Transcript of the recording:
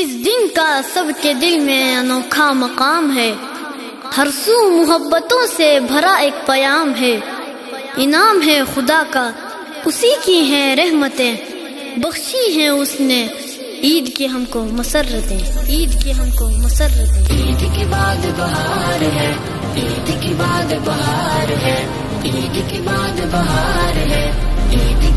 اس دن کا سب کے دل میں انوکھا مقام ہے، ہر سو محبتوں سے بھرا ایک پیام ہے، انعام ہے خدا کا اسی کی ہیں رحمتیں، بخشی ہیں اس نے عید کی ہم کو مسرتیں، عید کی ہم کو مسرتیں۔ عید کے بعد بہار ہے، عید کے بعد بہار ہے، عید کے بعد بہار ہے، عید